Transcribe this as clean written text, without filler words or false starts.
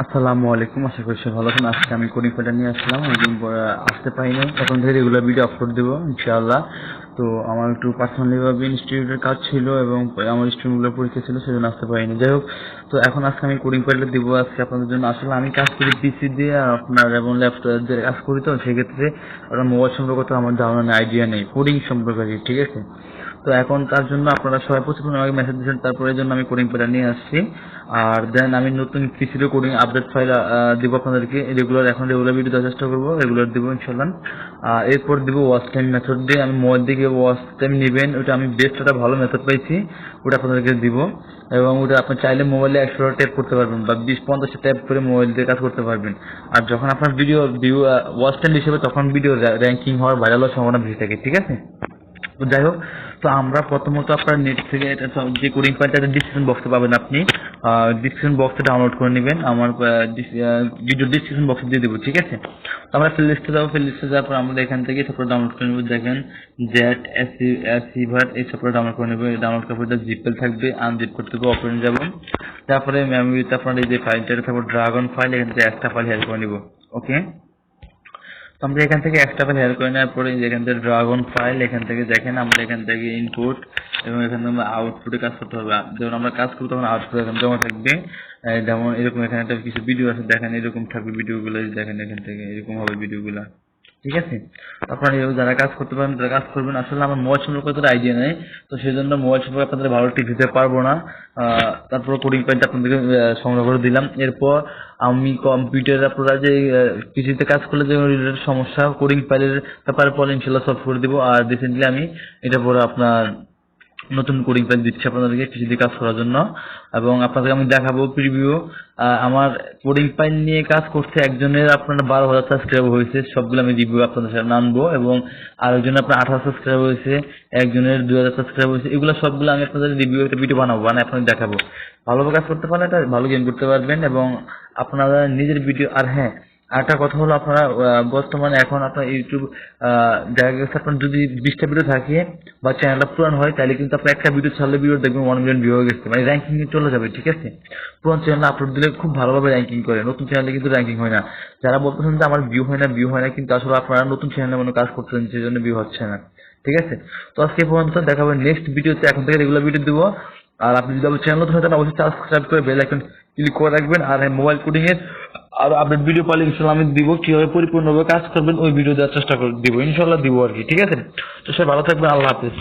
আসসালামু আলাইকুম, আশা করি সবাই ভালো আছেন। আজকে আমি কোডিং প্যাটার্ন নিয়ে আসলাম, অনেকদিন পর আসতে পারিনি। এখন থেকে রেগুলার ভিডিও আপলোড দেবো ইনশাআল্লাহ। তো আমার একটু পার্সোনালি ভাবে ইনস্টিটিউটের কাজ ছিল এবং আমার স্টুডেন্টগুলোর পরীক্ষা ছিল, সেজন্য আসতে পারিনি। যাই হোক, তো এখন আজকে আমি কোডিং প্যাটার্ন দিব আজকে আপনাদের জন্য। আসলে আমি কাজ করি পিসি দিয়ে আর আপনার এবং ল্যাপটপ দিয়ে কাজ করি, তো সেক্ষেত্রে ওরা মোবাইল সম্পর্কে তো আমার ধারণা নেই, আইডিয়া নেই কোডিং সম্পর্কে, ঠিক আছে। তো এখন তার জন্য আপনারা সবাই প্রচুর আমাকে মেসেজ দিয়েছেন, তারপরে জন্য আমি কোডিং প্যাটার্ন নিয়ে আসছি। আর দেন আমি নতুন পিসিরও কোডিং আপডেট ফাইল দিব আপনাদেরকে রেগুলার। এখন রেগুলার ভিডিও দেওয়ার চেষ্টা করবো, রেগুলার দিব ইনশাল্লাহ। আর এরপর দিব ওয়াচ টাইম মেথড দিয়ে। আমি মোবাইল দিকে ওয়াচ টাইম নেবেন, ওটা আমি বেস্ট একটা ভালো মেথড পাইছি, ওটা আপনাদেরকে দিব। এবং ওটা আপনি চাইলে মোবাইলে 100টা ট্যাপ করতে পারবেন বা 20-50টা ট্যাপ করে মোবাইল দিয়ে কাজ করতে পারবেন। আর যখন আপনার ভিডিও ভিউ ওয়াচ টাইম হিসেবে, তখন ভিডিও র্যাঙ্কিং হওয়ার ভাইরাল হওয়ার সম্ভাবনা বেশি থাকে, ঠিক আছে। তো যাই হোক, তো আমরা প্রথমত আপনার নেট থেকে এটা যে কোডিং ফাইলটা ডিসক্রিপশন বক্সে পাবেন, আপনি ডিসক্রিপশন বক্সে ডাউনলোড করে নেবেন। আমার ভিডিও ডিসক্রিপশন বক্সে দিয়ে দেবো, ঠিক আছে। তো আমরা প্লে লিস্টে যাবো, প্লে লিস্টে যাওয়ার পর আমরা এখান থেকে তারপরে ডাউনলোড করে নেবো। দেখেন জেট এসিভার এই সবটা ডাউনলোড করে নেবো। ডাউনলোড করার পর জিপেল থাকবে, আনজিপ করতে হবে, ওপেন যাবেন। তারপরে মেমোরিতে আপনার এই যে ফাইলটা, তারপর ড্রাগন ফাইল, এখান থেকে একটা ফাইল হেল্প করে নিব। ওকে, আমরা এখান থেকে একটা ফাইল হেয়ার করে নেওয়ার পরে এখান থেকে ড্রাগন ফাইল, এখান থেকে দেখেন আমরা এখান থেকে ইনপুট এবং এখান থেকে আমরা আউটপুটে কাজ করতে হবে। যখন আমরা কাজ করবো তখন আউটপুট এখানে জমা থাকবে। যেমন এরকম এখানে একটা কিছু ভিডিও আছে, দেখেন এরকম থাকবে ভিডিওগুলো, দেখেন এখান থেকে এরকম হবে ভিডিওগুলো, ঠিক আছে। আপনারা যারা কাজ করতে পারেন তারা কাজ করবেন। আসলে আমার মোবাইল সম্পর্কে কোনো আইডিয়া নেই, তো সেই জন্য মোবাইল সম্পর্কে আপনাদের ভালো টিপ দিতে পারবো না। তারপর কোডিং ফাইলটা আপনাদেরকে সংগ্রহ করে দিলাম। এরপর আমি কম্পিউটার আপনারা যে পিসিতে কাজ করলে যে রিলেটেড সমস্যা কোডিং ফাইলের ব্যাপারে পরে ইনশাল্লাহ সলভ করে দিব। আর রিসেন্টলি আমি এটা পরে আপনার নতুন কোডিং ফাইল দিচ্ছি আপনাদেরকে কিছু দিয়ে কাজ করার জন্য, এবং আপনাদেরকে আমি দেখাবো প্রিভিউ। আমার কোডিং ফাইল নিয়ে কাজ করতে একজনের আপনার 12,000 সাবস্ক্রাইব হয়েছে, সবগুলো আমি রিভিউ আপনাদের সামনে আনবো। এবং আরেকজনের আপনার 18 সাবস্ক্রাইব হয়েছে, একজনের 2,000 সাবস্ক্রাইব হয়েছে। এগুলো সবগুলো আমি আপনাদের রিভিউ একটা ভিডিও বানাবো, আপনাদের দেখাবো। ভালোভাবে কাজ করতে পারলে একটা ভালো গেম করতে পারবেন এবং আপনারা নিজের ভিডিও। আর হ্যাঁ, আরেকটা কথা হলো, আপনারা বর্তমানে এখন আপনার ইউটিউব দেখা গেছে আপনার যদি 20টা ভিডিও থাকে বা চ্যানেলটা পুরান হয়, তাহলে কিন্তু আপনি একটা ভিডিও ছাড়লে ভিডিও দেখবেন 1 মিলিয়ন ভিউ হয়ে গেছে, মানে র্যাঙ্কিং এ চলে যাবে, ঠিক আছে। পুরান চ্যানেলে আপলোড দিলে খুব ভালোভাবে র্যাঙ্কিং করে, নতুন চ্যানেলে কিন্তু র্যাঙ্কিং হয় না। যারা বলতেছেন যে আমার ভিউ হয় না, ভিউ হয় না, কিন্তু আসলে আপনারা নতুন চ্যানেলে মনে কাজ করতেছেন, সেই জন্য ভিউ হচ্ছে না, ঠিক আছে। তো আজকে এই পর্যন্ত, দেখা হবে নেক্সট ভিডিওতে। এখন থেকে রেগুলার ভিডিও দেবো। আর আপনি যদি আমার চ্যানেল নতুন হয় তাহলে অবশ্যই সাবস্ক্রাইব করে বেল আইকন ক্লিক করে রাখবেন। আর মোবাইল কোডিং এর আর আপডেট ভিডিও পালে ইনশাল্লাহ আমি দিব, কিভাবে পরিপূর্ণভাবে কাজ করবেন ওই ভিডিও দেওয়ার চেষ্টা দিব, ইনশাল্লাহ দিব আর কি, ঠিক আছে। তো সবাই ভালো থাকবেন, আল্লাহ হাফেজ।